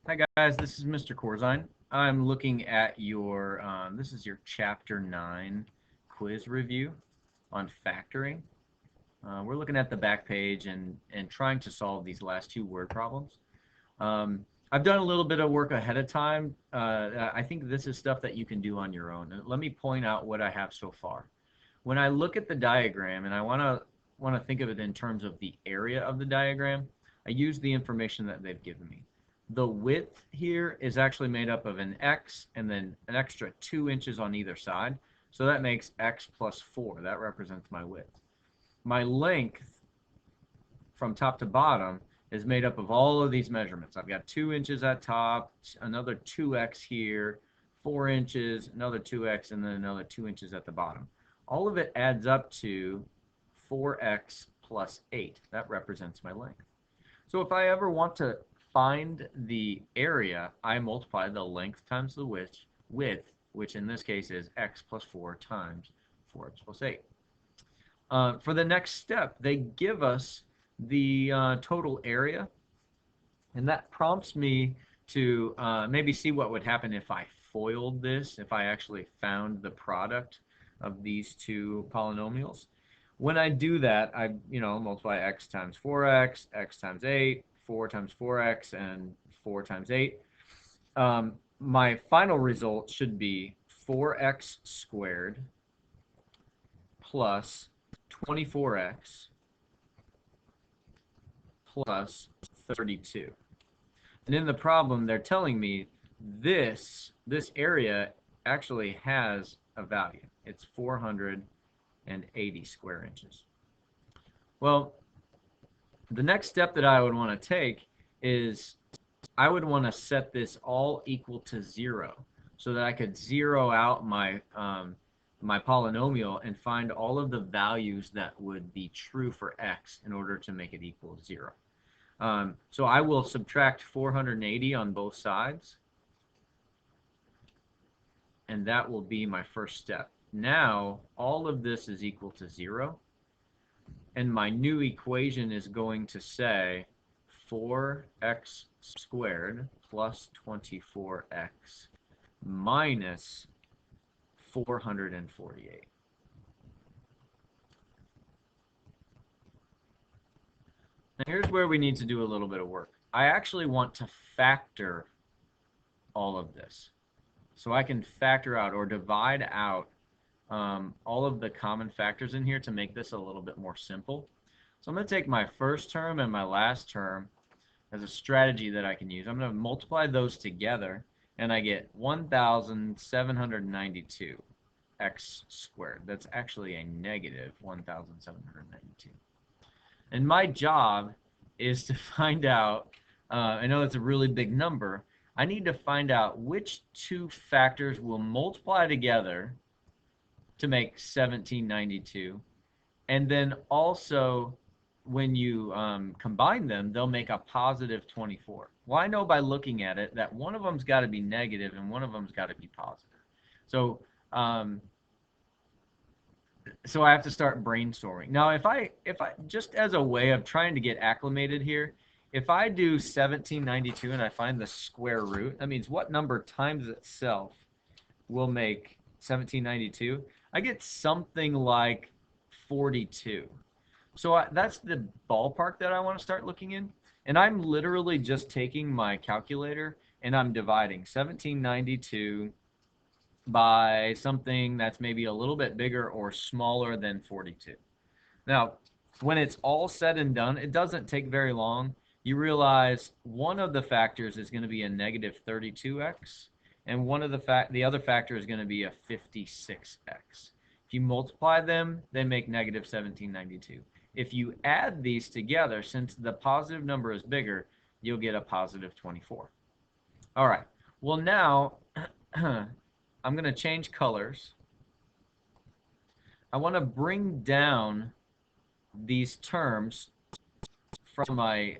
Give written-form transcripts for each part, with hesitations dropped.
Hi guys, this is Mr. Corzine. I'm looking at your, this is your Chapter 9 quiz review on factoring. We're looking at the back page and trying to solve these last two word problems. I've done a little bit of work ahead of time. I think this is stuff that you can do on your own. Let me point out what I have so far. When I look at the diagram and I want to think of it in terms of the area of the diagram, I use the information that they've given me. The width here is actually made up of an x and then an extra 2 inches on either side. So that makes x plus 4. That represents my width. My length from top to bottom is made up of all of these measurements. I've got 2 inches at top, another 2x here, 4 inches, another 2x, and then another 2 inches at the bottom. All of it adds up to 4x plus 8. That represents my length. So if I ever want to find the area, I multiply the length times the width, which in this case is x plus 4 times 4x plus 8. For the next step, they give us the total area, and that prompts me to maybe see what would happen if I FOILed this, if I actually found the product of these two polynomials. When I do that, I multiply x times 4x, x times 8, 4 times 4x, and 4 times 8. My final result should be 4x squared plus 24x plus 32. And in the problem, they're telling me this area actually has a value. It's 480 square inches. Well, the next step that I would want to take is I would want to set this all equal to 0 so that I could zero out my my polynomial and find all of the values that would be true for x in order to make it equal 0. So I will subtract 480 on both sides, and that will be my first step. Now, all of this is equal to 0, and my new equation is going to say 4x squared plus 24x minus 448. Now here's where we need to do a little bit of work. I actually want to factor all of this. So I can factor out or divide out all of the common factors in here to make this a little bit more simple. So I'm going to take my first term and my last term as a strategy that I can use. I'm going to multiply those together, and I get 1,792 x squared. That's actually a negative 1,792. And my job is to find out, I know it's a really big number, I need to find out which two factors will multiply together to make 1792, and then also when you combine them, they'll make a positive 24. Well, I know by looking at it that one of them's got to be negative and one of them's got to be positive. So so I have to start brainstorming. Now, if I just as a way of trying to get acclimated here, if I do 1792 and I find the square root, that means what number times itself will make 1792? I get something like 42. So that's the ballpark that I want to start looking in. And I'm literally just taking my calculator and I'm dividing 1792 by something that's maybe a little bit bigger or smaller than 42. Now, when it's all said and done, it doesn't take very long. You realize one of the factors is going to be a negative 32x, and one of the other factor is going to be a 56x. If you multiply them, they make negative 1792. If you add these together, since the positive number is bigger, you'll get a positive 24. All right. Well, now I'm going to change colors. I want to bring down these terms from my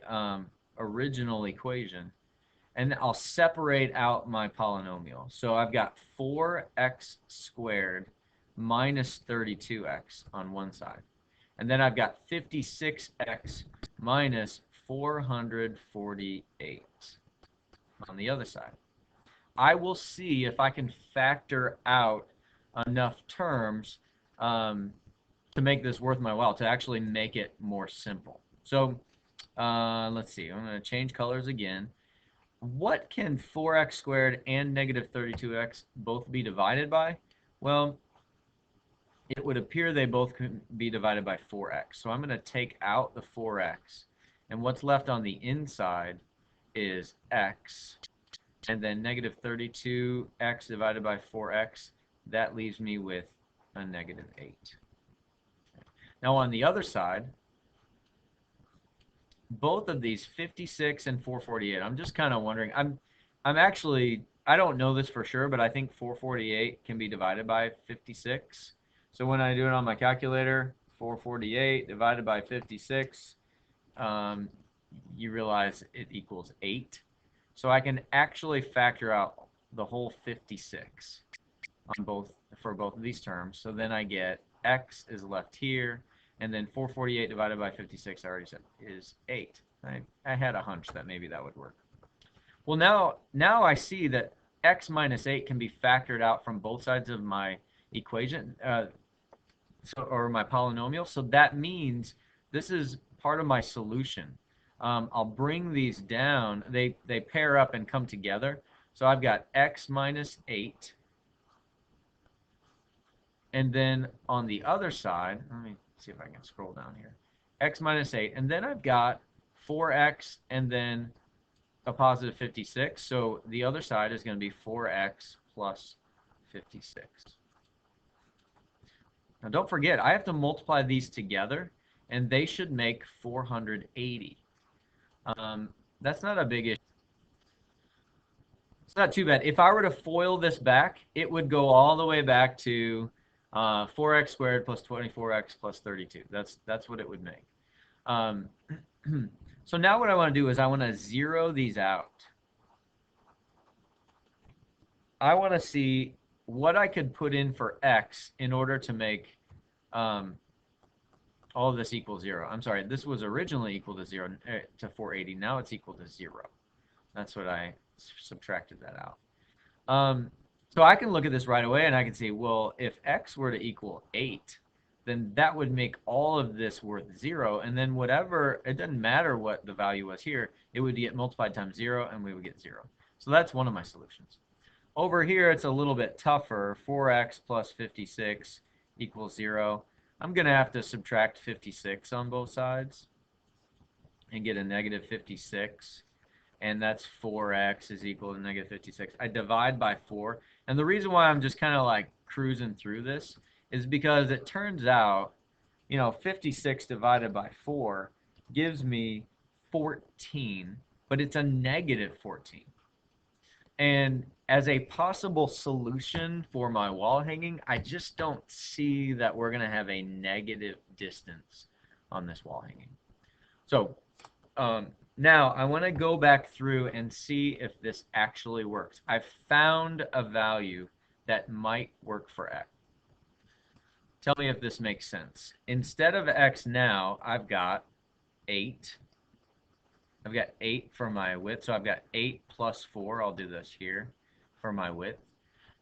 original equation, and I'll separate out my polynomial. So I've got 4x squared minus 32x on one side. And then I've got 56x minus 448 on the other side. I will see if I can factor out enough terms to make this worth my while, to actually make it more simple. So let's see, I'm going to change colors again. What can 4x squared and negative 32x both be divided by? Well, it would appear they both can be divided by 4x. So I'm going to take out the 4x. And what's left on the inside is x. And then negative 32x divided by 4x, that leaves me with a negative 8. Now on the other side, both of these 56 and 448, I'm just kind of wondering, I'm actually, I don't know this for sure, but I think 448 can be divided by 56. So when I do it on my calculator, 448 divided by 56, you realize it equals 8. So I can actually factor out the whole 56 on for both of these terms. So then I get x is left here, and then 448 divided by 56, I already said, is 8. I had a hunch that maybe that would work. Well, now I see that x minus 8 can be factored out from both sides of my equation, or my polynomial. So that means this is part of my solution. I'll bring these down. They pair up and come together. So I've got x minus 8. And then on the other side, let me see if I can scroll down here. X minus 8. And then I've got 4x and then a positive 56. So the other side is going to be 4x plus 56. Now don't forget, I have to multiply these together, and they should make 480. That's not a big issue. It's not too bad. If I were to FOIL this back, it would go all the way back to 4x squared plus 24x plus 32. That's what it would make. So now what I want to do is I want to zero these out. I want to see what I could put in for x in order to make all of this equal 0. I'm sorry, this was originally equal to 0 to 480. Now it's equal to 0. That's what I subtracted that out. So I can look at this right away and I can see, well, if x were to equal 8, then that would make all of this worth 0. And then whatever, it doesn't matter what the value was here, it would get multiplied times 0 and we would get 0. So that's one of my solutions. Over here, it's a little bit tougher. 4x plus 56 equals 0. I'm going to have to subtract 56 on both sides and get a negative 56. And that's 4x is equal to negative 56. I divide by 4. And the reason why I'm just kind of like cruising through this is because it turns out, 56 divided by 4 gives me 14, but it's a negative 14. And as a possible solution for my wall hanging, I just don't see that we're going to have a negative distance on this wall hanging. So now I want to go back through and see if this actually works. I've found a value that might work for x. Tell me if this makes sense. Instead of x now, I've got 8. I've got 8 for my width, so I've got 8 plus 4. I'll do this here for my width.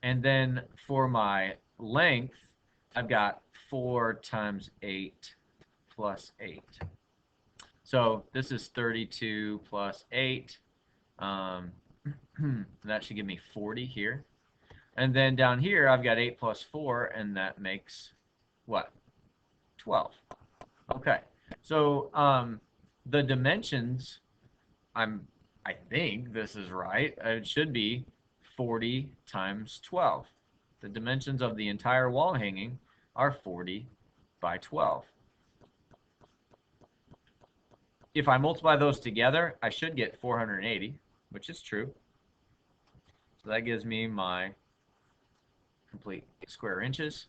And then for my length, I've got 4 times 8 plus 8. So this is 32 plus 8. That should give me 40 here. And then down here, I've got 8 plus 4, and that makes what? 12. Okay. So the dimensions, I think this is right. It should be 40 times 12. The dimensions of the entire wall hanging are 40 by 12. If I multiply those together, I should get 480, which is true. So that gives me my complete square inches.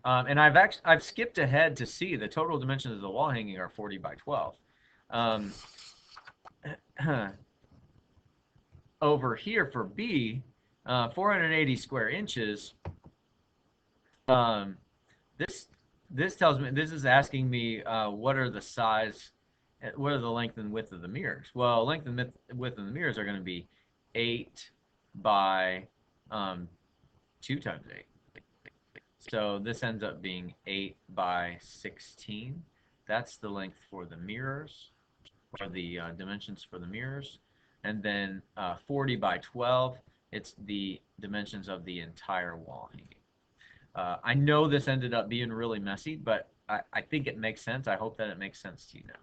And I've skipped ahead to see the total dimensions of the wall hanging are 40 by 12. Over here for B, 480 square inches. This tells me, this is asking me what are the size, what are the length and width of the mirrors? Well, length and width of the mirrors are going to be 8 by 2 times 8. So this ends up being 8 by 16. That's the length for the mirrors, or the dimensions for the mirrors. And then 40 by 12, it's the dimensions of the entire wall hanging. I know this ended up being really messy, but I think it makes sense. I hope that it makes sense to you now.